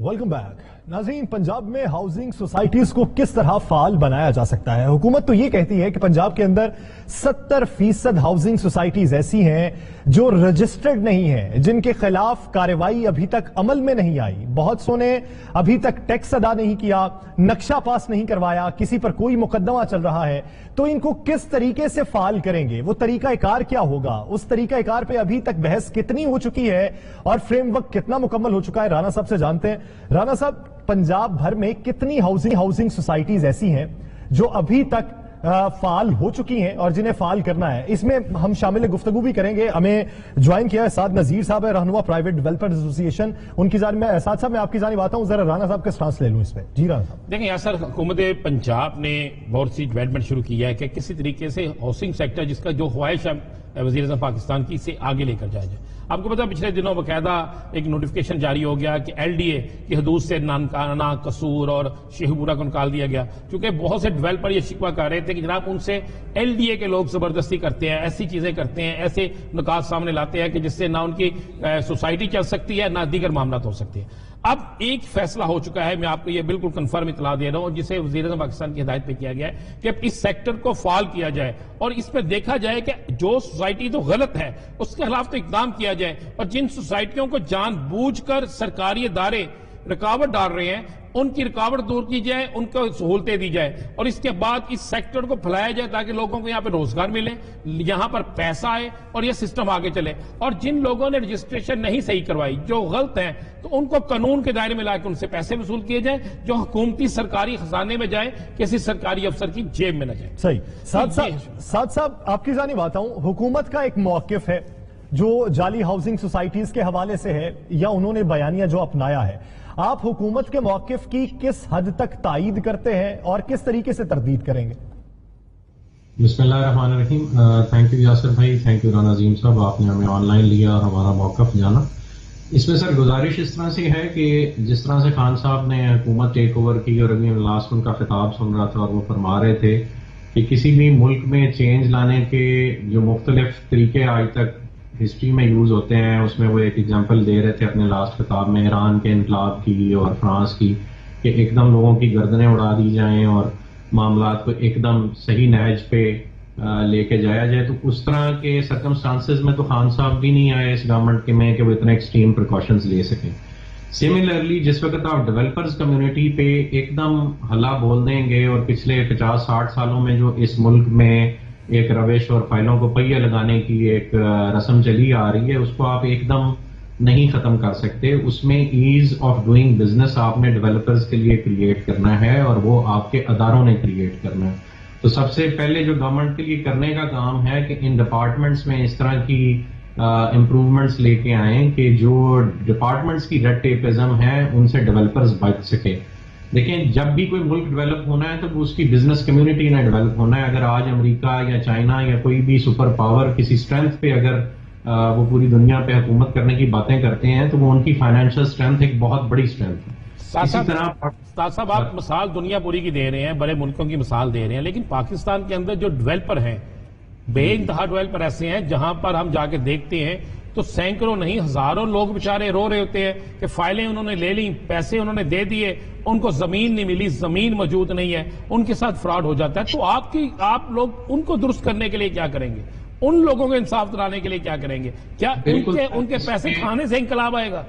Welcome back. नाज़रीन, पंजाब में housing societies को किस तरह फाल बनाया जा सकता है? हुकूमत तो ये कहती है कि पंजाब के अंदर 70% हाउसिंग सोसाइटीज ऐसी हैं जो रजिस्टर्ड नहीं हैं, जिनके खिलाफ कार्रवाई अभी तक अमल में नहीं आई। बहुत सौ ने अभी तक टैक्स अदा नहीं किया, नक्शा पास नहीं करवाया, किसी पर कोई मुकदमा चल रहा है। तो इनको किस तरीके से फाल करेंगे? वो तरीकाकार क्या होगा? उस तरीकाकार पे अभी तक बहस कितनी हो चुकी है और फ्रेमवर्क कितना मुकम्मल हो चुका है? राना साहब से जानते हैं। राना साहब, पंजाब भर में कितनी हाउसिंग सोसाइटीज ऐसी हैं जो अभी तक फाल हो चुकी हैं और जिन्हें फाल करना है? इसमें हम शामिल गुफ्तगू भी करेंगे। हमें ज्वाइन किया है साथ नजीर साहब है, रहनुमा प्राइवेट डेवलपर्स एसोसिएशन। उनकी जानिब में साथ साहब मैं आपकी जानिब आता हूं, जरा राना साहब के स्टांस ले लूं इस पे। जी राना साहब। देखिए यार सर, हुकूमत पंजाब ने बहुत सी डेवलपमेंट शुरू की है कि किसी तरीके से हाउसिंग सेक्टर, जिसका जो ख्वाहिश है वज़ीर-ए-आज़म पाकिस्तान की, इसे आगे लेकर जाया जाए। आपको पता है पिछले दिनों बाकायदा एक नोटिफिकेशन जारी हो गया कि एलडीए की हदूद से नानकाना, कसूर और शेखपुरा को निकाल दिया गया, क्योंकि बहुत से डेवलपर ये शिकवा कर रहे थे कि जनाब उनसे एलडीए के लोग जबरदस्ती करते हैं, ऐसी चीजें करते हैं, ऐसे नुकात सामने लाते हैं कि जिससे ना उनकी सोसाइटी चल सकती है, ना दीगर मामला हो सकते हैं। अब एक फैसला हो चुका है, मैं आपको ये बिल्कुल कंफर्म इतला दे रहा हूं, जिसे वज़ीर-ए-आज़म पाकिस्तान की हिदायत पे किया गया है कि इस सेक्टर को फाल किया जाए और इसमें देखा जाए कि जो सोसाइटी तो गलत है उसके खिलाफ तो इकदाम किया जाए, और जिन सोसाइटियों को जानबूझकर सरकारी इदारे रुकावट डाल रहे हैं उनकी रुकावट दूर की जाए, उनको सहूलतें दी जाए, और इसके बाद इस सेक्टर को फैलाया जाए ताकि लोगों को यहाँ पे रोजगार मिले, यहाँ पर पैसा आए और ये सिस्टम आगे चले। और जिन लोगों ने रजिस्ट्रेशन नहीं सही करवाई, जो गलत हैं, तो उनको कानून के दायरे में लाकर उनसे पैसे वसूल किए जाए, जो हुकूमती सरकारी खजाने में जाए, किसी सरकारी अफसर की जेब में न जाए। सही। साथ साहब आपकी जानिब आता हूं। हुकूमत का एक मौकिफ है जो जाली हाउसिंग सोसाइटीज के हवाले से है, या उन्होंने बयानिया जो अपनाया है, आप हुकूमत के मौकिफ की किस हद तक तायीद करते हैं और किस तरीके से तरदीद करेंगे? बिस्मिल्लाहिर्रहमानिर्रहीम। थैंक यू यासिर भाई, थैंक यू राना अजीम साहब, आपने हमें ऑनलाइन लिया और हमारा मौकिफ जाना। इसमें सर गुजारिश इस तरह से है कि जिस तरह से खान साहब ने हुकूमत टेक ओवर की और अभी लास्ट उनका खिताब सुन रहा था और वो फरमा रहे थे कि किसी भी मुल्क में चेंज लाने के जो मुख्तलिफ तरीके आज तक हिस्ट्री में यूज होते हैं, उसमें वो एक एग्जांपल दे रहे थे अपने लास्ट किताब में ईरान के इनकलाब की और फ्रांस की, कि एकदम लोगों की गर्दनें उड़ा दी जाएं और मामलात को एकदम सही नहज पे लेके जाया जाए। तो उस तरह के सर्कमस्टांसेस में तो खान साहब भी नहीं आए इस गवर्नमेंट के में कि वो इतने एक्सट्रीम प्रिकॉशंस ले सकें। सिमिलरली जिस वक्त आप डेवलपर्स कम्युनिटी पे एकदम हल्ला बोल देंगे और पिछले 50-60 सालों में जो इस मुल्क में एक रविश और फाइलों को पहिया लगाने की एक रस्म चली आ रही है, उसको आप एकदम नहीं खत्म कर सकते। उसमें ईज ऑफ डूइंग बिजनेस आपने डेवलपर्स के लिए क्रिएट करना है और वो आपके अदारों ने क्रिएट करना है। तो सबसे पहले जो गवर्नमेंट के लिए करने का काम है कि इन डिपार्टमेंट्स में इस तरह की इम्प्रूवमेंट्स लेके आए कि जो डिपार्टमेंट्स की रेड टेपिज्म है उनसे डेवलपर्स बच सके। देखें, जब भी कोई मुल्क डेवलप होना है तो उसकी बिजनेस कम्युनिटी ने डेवलप होना है। अगर आज अमेरिका या चाइना या कोई भी सुपर पावर किसी स्ट्रेंथ पे अगर वो पूरी दुनिया पे हुकूमत करने की बातें करते हैं तो वो उनकी फाइनेंशियल स्ट्रेंथ एक बहुत बड़ी स्ट्रेंथ है। इसी तरह साहब आप मिसाल दुनिया पूरी की दे रहे हैं, बड़े मुल्कों की मिसाल दे रहे हैं, लेकिन पाकिस्तान के अंदर जो डेवलपर हैं, बेइंतहा डेवलपर ऐसे हैं जहां पर हम जाके देखते हैं तो सैकड़ों नहीं हजारों लोग बेचारे रो रहे होते हैं कि फाइलें उन्होंने ले ली, पैसे उन्होंने दे दिए, उनको जमीन नहीं मिली, जमीन मौजूद नहीं है, उनके साथ फ्रॉड हो जाता है। तो आप लोग उनको दुरुस्त करने के लिए क्या करेंगे? उन लोगों को इंसाफ दिलाने के लिए क्या करेंगे? क्या उनके पैसे खाने से इंकलाब आएगा?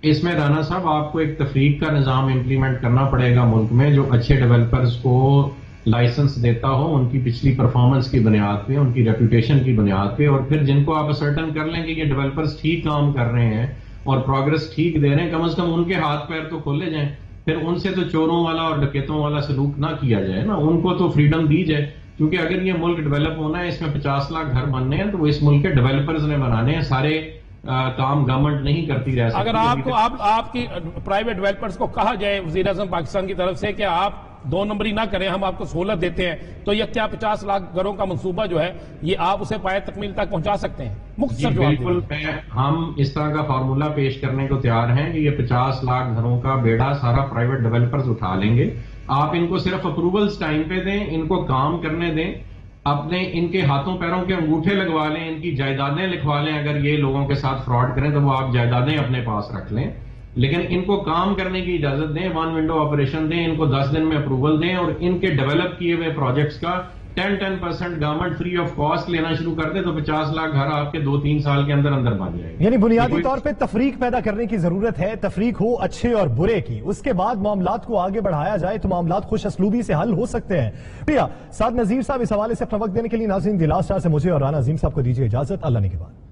इसमें राना साहब आपको एक तफरीक का निजाम इम्प्लीमेंट करना पड़ेगा मुल्क में, जो अच्छे डेवलपर्स को लाइसेंस देता हो उनकी पिछली परफॉर्मेंस की बुनियाद पे, उनकी रेपुटेशन की बुनियाद पे, और फिर जिनको आप असर्टन कर लेंगे कि ये डेवलपर्स ठीक काम कर रहे हैं और प्रोग्रेस ठीक दे रहे हैं, कम से कम उनके हाथ पैर तो खोले जाएं। फिर उनसे तो चोरों वाला और डकैतों वाला सलूक ना किया जाए ना, उनको तो फ्रीडम दी जाए। क्योंकि अगर ये मुल्क डेवलप होना है, इसमें 50 लाख घर बनने हैं, तो इस मुल्क के डेवलपर्स ने बनाने हैं। सारे काम गवर्नमेंट नहीं करती रह सकती। अगर आपकी प्राइवेट डेवलपर्स को कहा जाए वज़ीर-ए-आज़म पाकिस्तान की तरफ से कि आप 2 नंबरी ना करें, हम आपको सहूलत देते हैं, तो यह क्या 50 लाख घरों का मंसूबा जो है ये आप उसे पाए तकमील तक पहुंचा सकते हैं? मुख्तसर जवाब बिल्कुल, हम इस तरह का फार्मूला पेश करने को तैयार हैं कि ये 50 लाख घरों का बेड़ा सारा प्राइवेट डेवलपर्स उठा लेंगे। आप इनको सिर्फ अप्रूवल्स टाइम पे दें, इनको काम करने दें, अपने इनके हाथों पैरों के अंगूठे लगवा लें, इनकी जायदादें लिखवा लें। अगर ये लोगों के साथ फ्रॉड करें तो वो आप जायदादें अपने पास रख लें। لیکن ان کو کام کرنے کی اجازت دیں, 1 ونڈو آپریشن دیں, ان کو 10 دن میں اپروول دیں, اور ان کے ڈیولپ کیے ہوئے پروجیکٹس کا 10% گورنمنٹ فری آف کاسٹ لینا شروع کر دے تو 50 لاکھ گھر آپ کے 2-3 سال کے اندر بن جائے گا. یعنی بنیادی طور پہ تفریق پیدا کرنے کی ضرورت ہے, تفریق ہو اچھے اور برے کی, اس کے بعد معاملات کو آگے بڑھایا جائے تو معاملات خوش اسلوبی سے حل ہو سکتے ہیں. سعد نذیر صاحب اس حوالے سے اپنا وقت دینے کے لیے ناظرین دی لاسٹ آور سے مجھے اور رانا عظیم صاحب کو دیجیے اجازت. اللہ نے کے بعد.